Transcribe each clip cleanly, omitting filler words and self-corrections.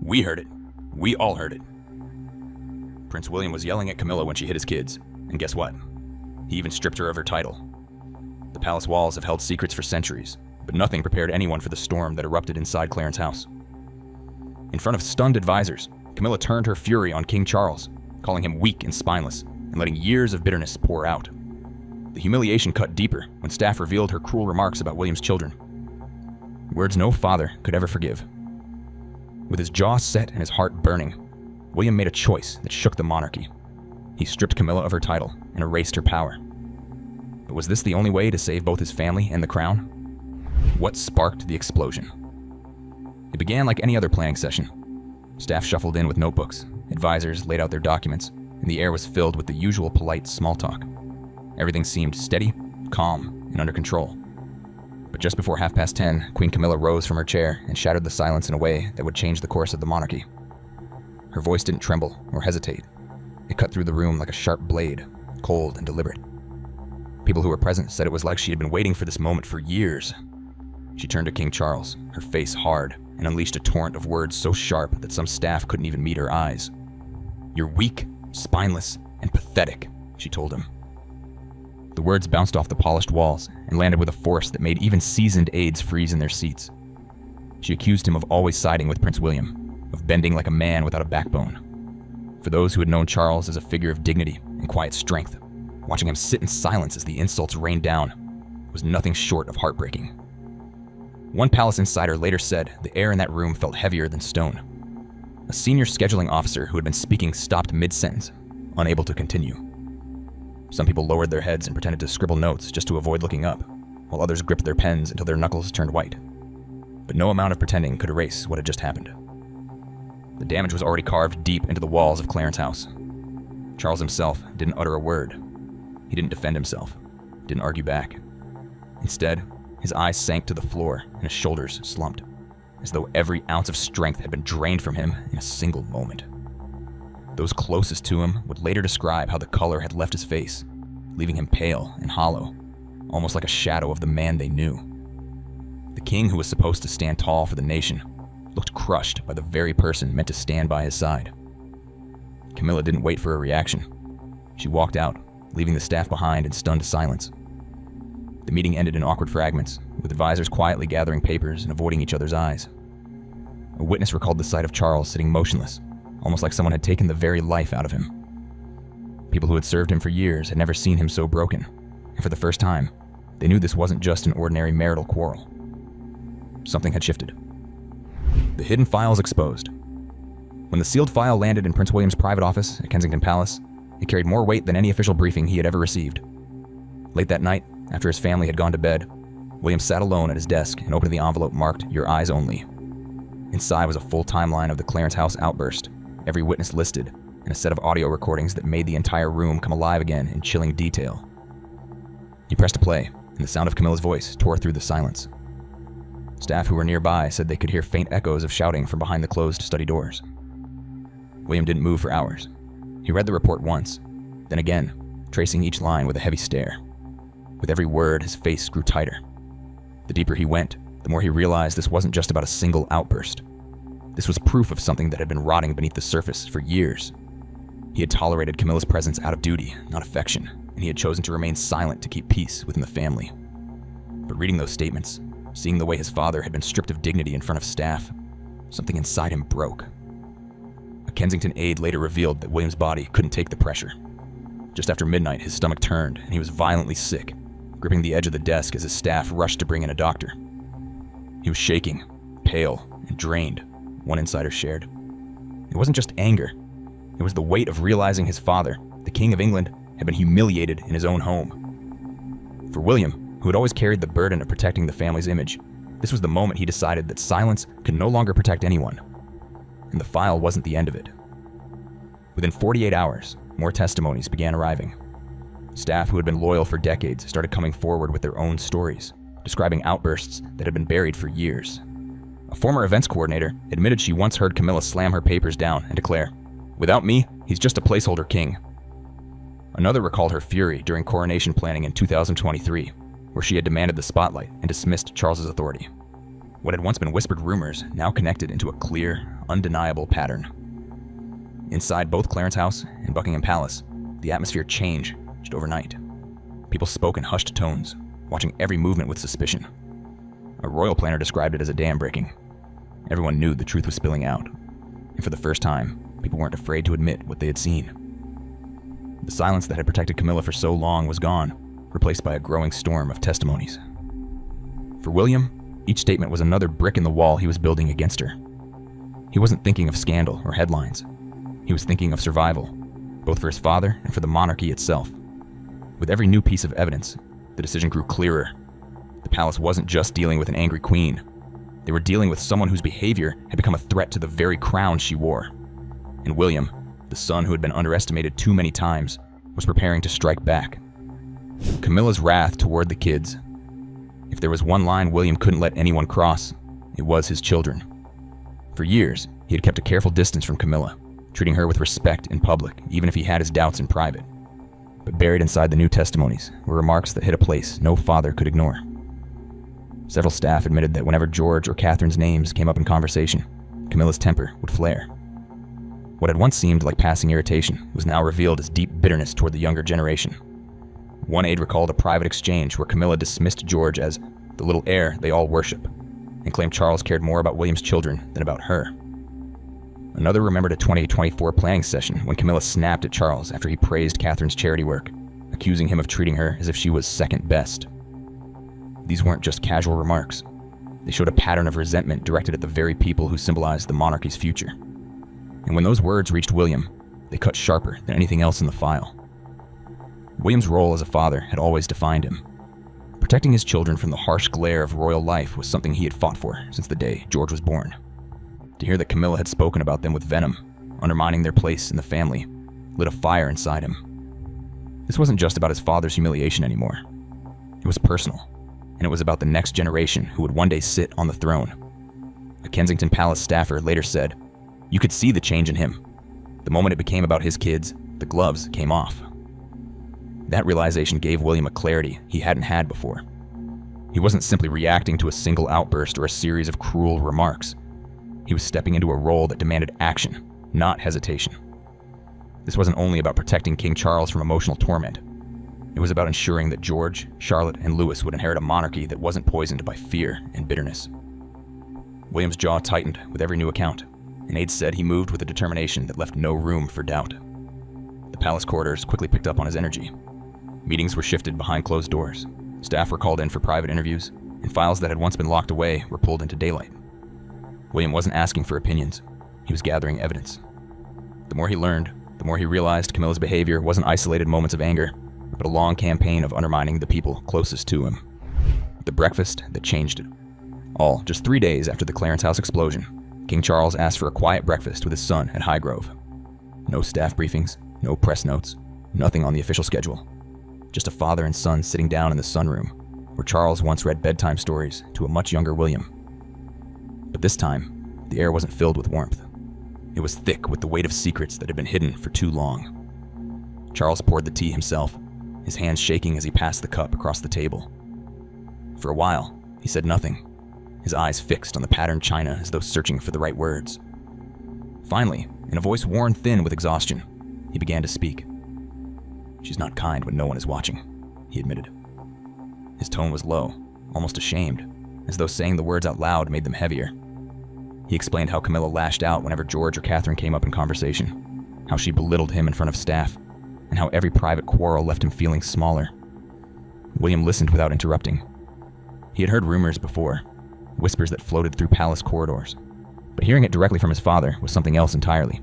We heard it. We all heard it. Prince William was yelling at Camilla when she hit his kids, and guess what? He even stripped her of her title. The palace walls have held secrets for centuries, but nothing prepared anyone for the storm that erupted inside Clarence House. In front of stunned advisors, Camilla turned her fury on King Charles, calling him weak and spineless, and letting years of bitterness pour out. The humiliation cut deeper when staff revealed her cruel remarks about William's children. Words no father could ever forgive. With his jaw set and his heart burning, William made a choice that shook the monarchy. He stripped Camilla of her title and erased her power. But was this the only way to save both his family and the crown? What sparked the explosion? It began like any other planning session. Staff shuffled in with notebooks, advisors laid out their documents, and the air was filled with the usual polite small talk. Everything seemed steady, calm, and under control. But just before 10:30, Queen Camilla rose from her chair and shattered the silence in a way that would change the course of the monarchy. Her voice didn't tremble or hesitate. It cut through the room like a sharp blade, cold and deliberate. People who were present said it was like she had been waiting for this moment for years. She turned to King Charles, her face hard, and unleashed a torrent of words so sharp that some staff couldn't even meet her eyes. "You're weak, spineless, and pathetic," she told him. The words bounced off the polished walls and landed with a force that made even seasoned aides freeze in their seats. She accused him of always siding with Prince William, of bending like a man without a backbone. For those who had known Charles as a figure of dignity and quiet strength, watching him sit in silence as the insults rained down was nothing short of heartbreaking. One palace insider later said the air in that room felt heavier than stone. A senior scheduling officer who had been speaking stopped mid-sentence, unable to continue. Some people lowered their heads and pretended to scribble notes just to avoid looking up, while others gripped their pens until their knuckles turned white. But no amount of pretending could erase what had just happened. The damage was already carved deep into the walls of Clarence House. Charles himself didn't utter a word. He didn't defend himself, didn't argue back. Instead, his eyes sank to the floor and his shoulders slumped, as though every ounce of strength had been drained from him in a single moment. Those closest to him would later describe how the color had left his face, leaving him pale and hollow, almost like a shadow of the man they knew. The king who was supposed to stand tall for the nation looked crushed by the very person meant to stand by his side. Camilla didn't wait for a reaction. She walked out, leaving the staff behind in stunned silence. The meeting ended in awkward fragments, with advisors quietly gathering papers and avoiding each other's eyes. A witness recalled the sight of Charles sitting motionless, almost like someone had taken the very life out of him. People who had served him for years had never seen him so broken, and for the first time, they knew this wasn't just an ordinary marital quarrel. Something had shifted. The hidden files exposed. When the sealed file landed in Prince William's private office at Kensington Palace, it carried more weight than any official briefing he had ever received. Late that night, after his family had gone to bed, William sat alone at his desk and opened the envelope marked "Your Eyes Only." Inside was a full timeline of the Clarence House outburst, every witness listed, and a set of audio recordings that made the entire room come alive again in chilling detail. He pressed play, and the sound of Camilla's voice tore through the silence. Staff who were nearby said they could hear faint echoes of shouting from behind the closed study doors. William didn't move for hours. He read the report once, then again, tracing each line with a heavy stare. With every word, his face grew tighter. The deeper he went, the more he realized this wasn't just about a single outburst. This was proof of something that had been rotting beneath the surface for years. He had tolerated Camilla's presence out of duty, not affection, and he had chosen to remain silent to keep peace within the family. But reading those statements, seeing the way his father had been stripped of dignity in front of staff, something inside him broke. A Kensington aide later revealed that William's body couldn't take the pressure. Just after midnight, his stomach turned, and he was violently sick, gripping the edge of the desk as his staff rushed to bring in a doctor. He was shaking, pale, and drained, one insider shared. It wasn't just anger. It was the weight of realizing his father, the King of England, had been humiliated in his own home. For William, who had always carried the burden of protecting the family's image, this was the moment he decided that silence could no longer protect anyone. And the file wasn't the end of it. Within 48 hours, more testimonies began arriving. Staff who had been loyal for decades started coming forward with their own stories, describing outbursts that had been buried for years. A former events coordinator admitted she once heard Camilla slam her papers down and declare, "Without me, he's just a placeholder king." Another recalled her fury during coronation planning in 2023, where she had demanded the spotlight and dismissed Charles's authority. What had once been whispered rumors now connected into a clear, undeniable pattern. Inside both Clarence House and Buckingham Palace, the atmosphere changed overnight. People spoke in hushed tones, watching every movement with suspicion. A royal planner described it as a dam breaking. Everyone knew the truth was spilling out, and for the first time, people weren't afraid to admit what they had seen. The silence that had protected Camilla for so long was gone, replaced by a growing storm of testimonies. For William, each statement was another brick in the wall he was building against her. He wasn't thinking of scandal or headlines. He was thinking of survival, both for his father and for the monarchy itself. With every new piece of evidence, the decision grew clearer. The palace wasn't just dealing with an angry queen. They were dealing with someone whose behavior had become a threat to the very crown she wore. And William, the son who had been underestimated too many times, was preparing to strike back. Camilla's wrath toward the kids. If there was one line William couldn't let anyone cross, it was his children. For years, he had kept a careful distance from Camilla, treating her with respect in public, even if he had his doubts in private. But buried inside the new testimonies were remarks that hit a place no father could ignore. Several staff admitted that whenever George or Catherine's names came up in conversation, Camilla's temper would flare. What had once seemed like passing irritation was now revealed as deep bitterness toward the younger generation. One aide recalled a private exchange where Camilla dismissed George as the little heir they all worship, and claimed Charles cared more about William's children than about her. Another remembered a 2024 planning session when Camilla snapped at Charles after he praised Catherine's charity work, accusing him of treating her as if she was second best. These weren't just casual remarks. They showed a pattern of resentment directed at the very people who symbolized the monarchy's future. And when those words reached William, they cut sharper than anything else in the file. William's role as a father had always defined him. Protecting his children from the harsh glare of royal life was something he had fought for since the day George was born. To hear that Camilla had spoken about them with venom, undermining their place in the family, lit a fire inside him. This wasn't just about his father's humiliation anymore. It was personal, and it was about the next generation who would one day sit on the throne. A Kensington Palace staffer later said, "You could see the change in him. The moment it became about his kids, the gloves came off." That realization gave William a clarity he hadn't had before. He wasn't simply reacting to a single outburst or a series of cruel remarks. He was stepping into a role that demanded action, not hesitation. This wasn't only about protecting King Charles from emotional torment. It was about ensuring that George, Charlotte, and Louis would inherit a monarchy that wasn't poisoned by fear and bitterness. William's jaw tightened with every new account, and aides said he moved with a determination that left no room for doubt. The palace corridors quickly picked up on his energy. Meetings were shifted behind closed doors. Staff were called in for private interviews, and files that had once been locked away were pulled into daylight. William wasn't asking for opinions. He was gathering evidence. The more he learned, the more he realized Camilla's behavior wasn't isolated moments of anger, but a long campaign of undermining the people closest to him. The breakfast that changed it. All just 3 days after the Clarence House explosion, King Charles asked for a quiet breakfast with his son at Highgrove. No staff briefings, no press notes, nothing on the official schedule. Just a father and son sitting down in the sunroom, where Charles once read bedtime stories to a much younger William. But this time, the air wasn't filled with warmth. It was thick with the weight of secrets that had been hidden for too long. Charles poured the tea himself, his hands shaking as he passed the cup across the table. For a while, he said nothing, his eyes fixed on the patterned china as though searching for the right words. Finally, in a voice worn thin with exhaustion, he began to speak. "She's not kind when no one is watching," he admitted. His tone was low, almost ashamed, as though saying the words out loud made them heavier. He explained how Camilla lashed out whenever George or Catherine came up in conversation, how she belittled him in front of staff, and how every private quarrel left him feeling smaller. William listened without interrupting. He had heard rumors before, whispers that floated through palace corridors, but hearing it directly from his father was something else entirely.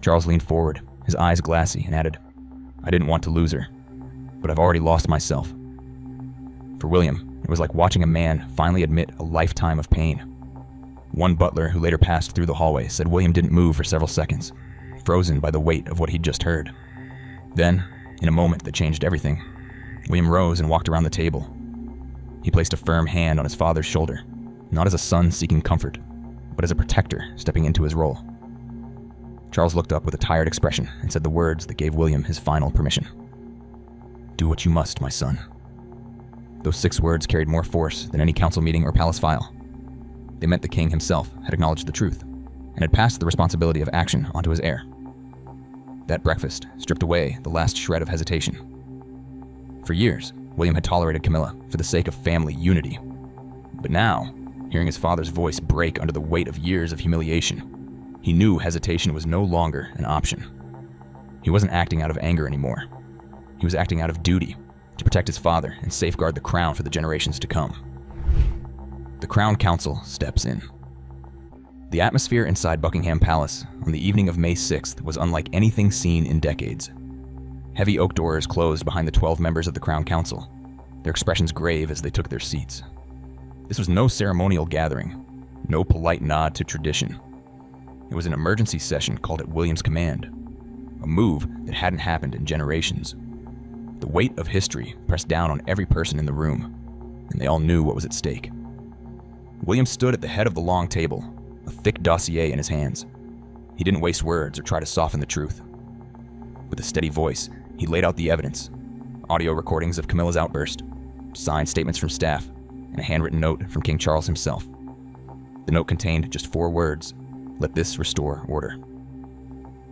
Charles leaned forward, his eyes glassy, and added, "I didn't want to lose her, but I've already lost myself." For William, it was like watching a man finally admit a lifetime of pain. One butler who later passed through the hallway said William didn't move for several seconds, frozen by the weight of what he'd just heard. Then, in a moment that changed everything, William rose and walked around the table. He placed a firm hand on his father's shoulder, not as a son seeking comfort, but as a protector stepping into his role. Charles looked up with a tired expression and said the words that gave William his final permission. "Do what you must, my son." Those 6 words carried more force than any council meeting or palace file. They meant the king himself had acknowledged the truth and had passed the responsibility of action onto his heir. That breakfast stripped away the last shred of hesitation. For years, William had tolerated Camilla for the sake of family unity. But now, hearing his father's voice break under the weight of years of humiliation, he knew hesitation was no longer an option. He wasn't acting out of anger anymore. He was acting out of duty to protect his father and safeguard the crown for the generations to come. The Crown Council steps in. The atmosphere inside Buckingham Palace on the evening of May 6th was unlike anything seen in decades. Heavy oak doors closed behind the 12 members of the Crown Council, their expressions grave as they took their seats. This was no ceremonial gathering, no polite nod to tradition. It was an emergency session called at William's command, a move that hadn't happened in generations. The weight of history pressed down on every person in the room, and they all knew what was at stake. William stood at the head of the long table, a thick dossier in his hands. He didn't waste words or try to soften the truth. With a steady voice, he laid out the evidence: audio recordings of Camilla's outburst, signed statements from staff, and a handwritten note from King Charles himself. The note contained just 4 words: "Let this restore order."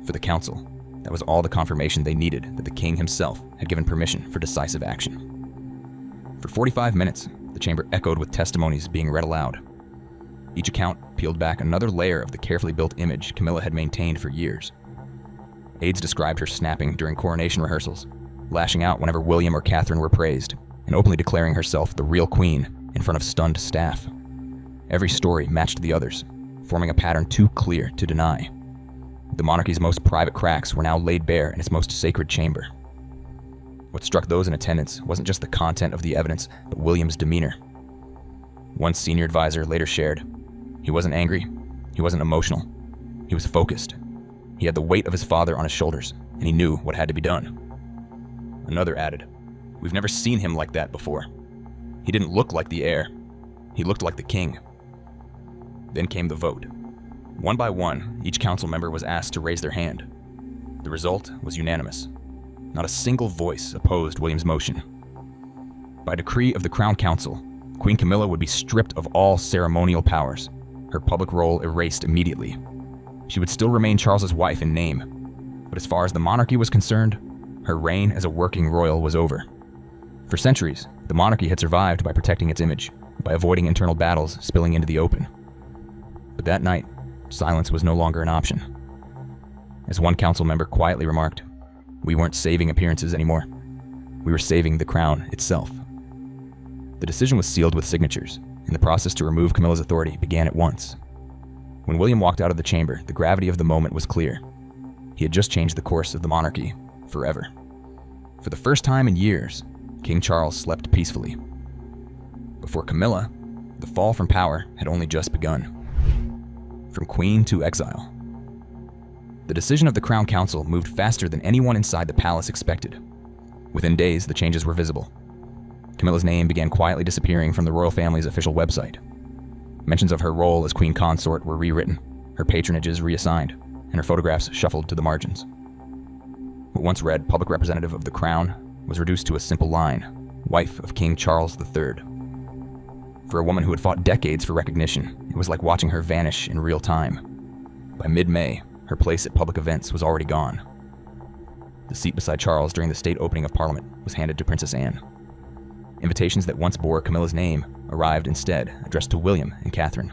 For the council, that was all the confirmation they needed that the king himself had given permission for decisive action. For 45 minutes, the chamber echoed with testimonies being read aloud. Each account peeled back another layer of the carefully built image Camilla had maintained for years. Aides described her snapping during coronation rehearsals, lashing out whenever William or Catherine were praised, and openly declaring herself the real queen in front of stunned staff. Every story matched the others, forming a pattern too clear to deny. The monarchy's most private cracks were now laid bare in its most sacred chamber. What struck those in attendance wasn't just the content of the evidence, but William's demeanor. One senior advisor later shared, "He wasn't angry, he wasn't emotional, he was focused. He had the weight of his father on his shoulders, and he knew what had to be done." Another added, "We've never seen him like that before. He didn't look like the heir, he looked like the king." Then came the vote. One by one, each council member was asked to raise their hand. The result was unanimous. Not a single voice opposed William's motion. By decree of the Crown Council, Queen Camilla would be stripped of all ceremonial powers, her public role erased immediately. She would still remain Charles's wife in name, but as far as the monarchy was concerned, her reign as a working royal was over. For centuries, the monarchy had survived by protecting its image, by avoiding internal battles spilling into the open. But that night, silence was no longer an option. As one council member quietly remarked, "We weren't saving appearances anymore. We were saving the crown itself." The decision was sealed with signatures, and the process to remove Camilla's authority began at once. When William walked out of the chamber, the gravity of the moment was clear. He had just changed the course of the monarchy forever. For the first time in years, King Charles slept peacefully. But for Camilla, the fall from power had only just begun. From queen to exile. The decision of the Crown Council moved faster than anyone inside the palace expected. Within days, the changes were visible. Camilla's name began quietly disappearing from the royal family's official website. Mentions of her role as queen consort were rewritten, her patronages reassigned, and her photographs shuffled to the margins. What once read public representative of the crown was reduced to a simple line: wife of King Charles III. For a woman who had fought decades for recognition, it was like watching her vanish in real time. By mid-May, her place at public events was already gone. The seat beside Charles during the state opening of Parliament was handed to Princess Anne. Invitations that once bore Camilla's name arrived instead, addressed to William and Catherine.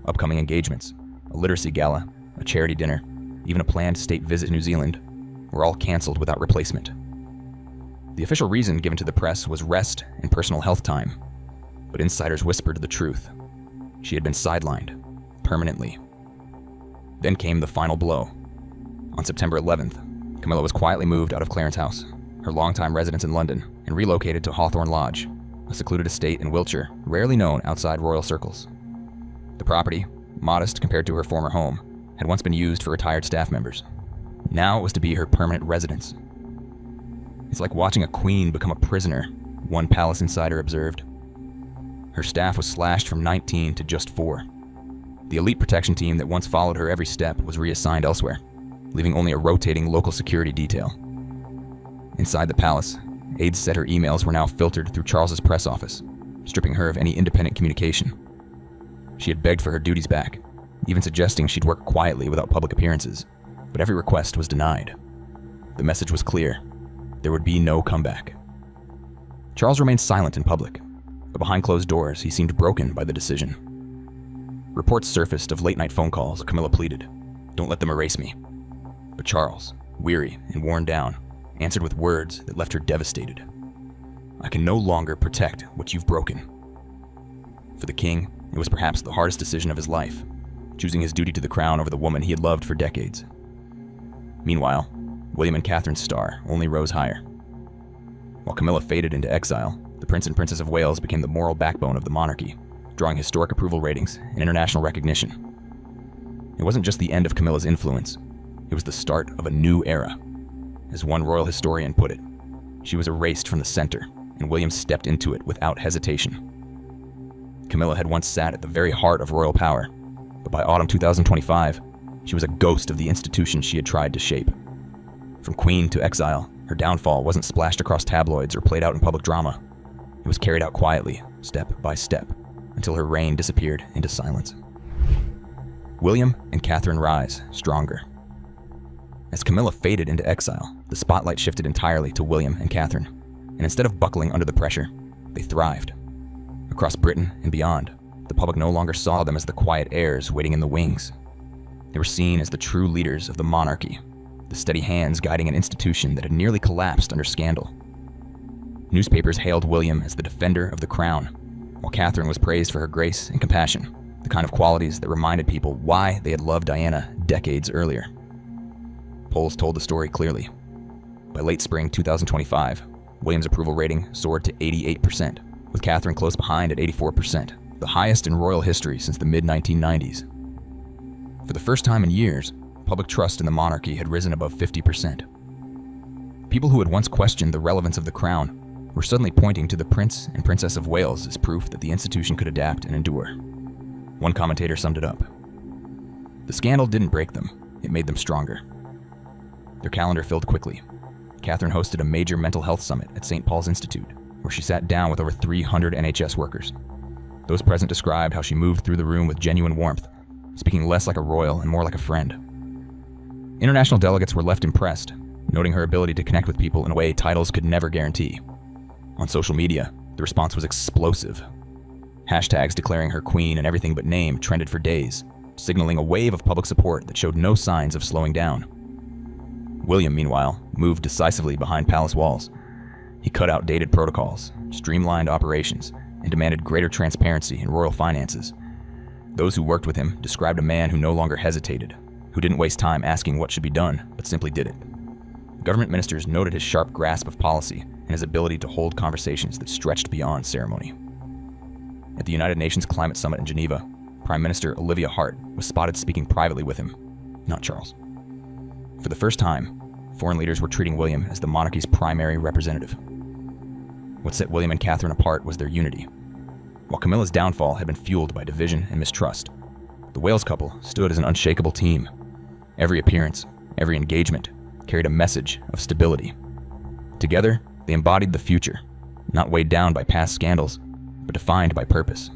Upcoming engagements, a literacy gala, a charity dinner, even a planned state visit to New Zealand were all canceled without replacement. The official reason given to the press was rest and personal health time, but insiders whispered the truth. She had been sidelined, permanently. Then came the final blow. On September 11th, Camilla was quietly moved out of Clarence House, her longtime residence in London, and relocated to Hawthorne Lodge, a secluded estate in Wiltshire rarely known outside royal circles. The property, modest compared to her former home, had once been used for retired staff members. Now it was to be her permanent residence. "It's like watching a queen become a prisoner," one palace insider observed. Her staff was slashed from 19 to just 4. The elite protection team that once followed her every step was reassigned elsewhere, leaving only a rotating local security detail. Inside the palace, aides said her emails were now filtered through Charles's press office, stripping her of any independent communication. She had begged for her duties back, even suggesting she'd work quietly without public appearances, but every request was denied. The message was clear: there would be no comeback. Charles remained silent in public, but behind closed doors, he seemed broken by the decision. Reports surfaced of late-night phone calls. Camilla pleaded, "Don't let them erase me." But Charles, weary and worn down, answered with words that left her devastated. "I can no longer protect what you've broken." For the king, it was perhaps the hardest decision of his life, choosing his duty to the crown over the woman he had loved for decades. Meanwhile, William and Catherine's star only rose higher. While Camilla faded into exile, the Prince and Princess of Wales became the moral backbone of the monarchy, drawing historic approval ratings and international recognition. It wasn't just the end of Camilla's influence, it was the start of a new era. As one royal historian put it, she was erased from the center, and William stepped into it without hesitation. Camilla had once sat at the very heart of royal power, but by autumn 2025, she was a ghost of the institution she had tried to shape. From queen to exile, her downfall wasn't splashed across tabloids or played out in public drama. It was carried out quietly, step by step, until her reign disappeared into silence. William and Catherine rise stronger. As Camilla faded into exile, the spotlight shifted entirely to William and Catherine, and instead of buckling under the pressure, they thrived. Across Britain and beyond, the public no longer saw them as the quiet heirs waiting in the wings. They were seen as the true leaders of the monarchy, the steady hands guiding an institution that had nearly collapsed under scandal. Newspapers hailed William as the defender of the crown, while Catherine was praised for her grace and compassion, the kind of qualities that reminded people why they had loved Diana decades earlier. Polls told the story clearly. By late spring 2025, William's approval rating soared to 88%, with Catherine close behind at 84%, the highest in royal history since the mid-1990s. For the first time in years, public trust in the monarchy had risen above 50%. People who had once questioned the relevance of the crown were suddenly pointing to the Prince and Princess of Wales as proof that the institution could adapt and endure. One commentator summed it up: "The scandal didn't break them, it made them stronger." Their calendar filled quickly. Catherine hosted a major mental health summit at St. Paul's Institute, where she sat down with over 300 NHS workers. Those present described how she moved through the room with genuine warmth, speaking less like a royal and more like a friend. International delegates were left impressed, noting her ability to connect with people in a way titles could never guarantee. On social media, the response was explosive. Hashtags declaring her queen and everything but name trended for days, signaling a wave of public support that showed no signs of slowing down. William, meanwhile, moved decisively behind palace walls. He cut out dated protocols, streamlined operations, and demanded greater transparency in royal finances. Those who worked with him described a man who no longer hesitated, who didn't waste time asking what should be done, but simply did it. Government ministers noted his sharp grasp of policy and his ability to hold conversations that stretched beyond ceremony. At the United Nations Climate Summit in Geneva, Prime Minister Olivia Hart was spotted speaking privately with him, not Charles. For the first time, foreign leaders were treating William as the monarchy's primary representative. What set William and Catherine apart was their unity. While Camilla's downfall had been fueled by division and mistrust, the Wales couple stood as an unshakable team. Every appearance, every engagement, carried a message of stability. Together, they embodied the future, not weighed down by past scandals, but defined by purpose.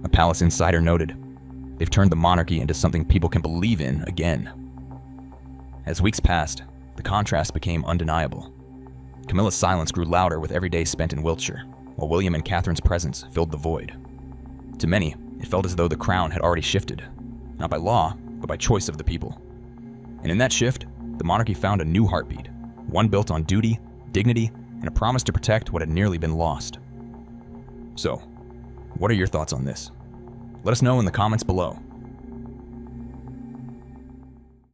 A palace insider noted, "They've turned the monarchy into something people can believe in again." As weeks passed, the contrast became undeniable. Camilla's silence grew louder with every day spent in Wiltshire, while William and Catherine's presence filled the void. To many, it felt as though the crown had already shifted, not by law, but by choice of the people. And in that shift, the monarchy found a new heartbeat, one built on duty, dignity, and a promise to protect what had nearly been lost. So, what are your thoughts on this? Let us know in the comments below.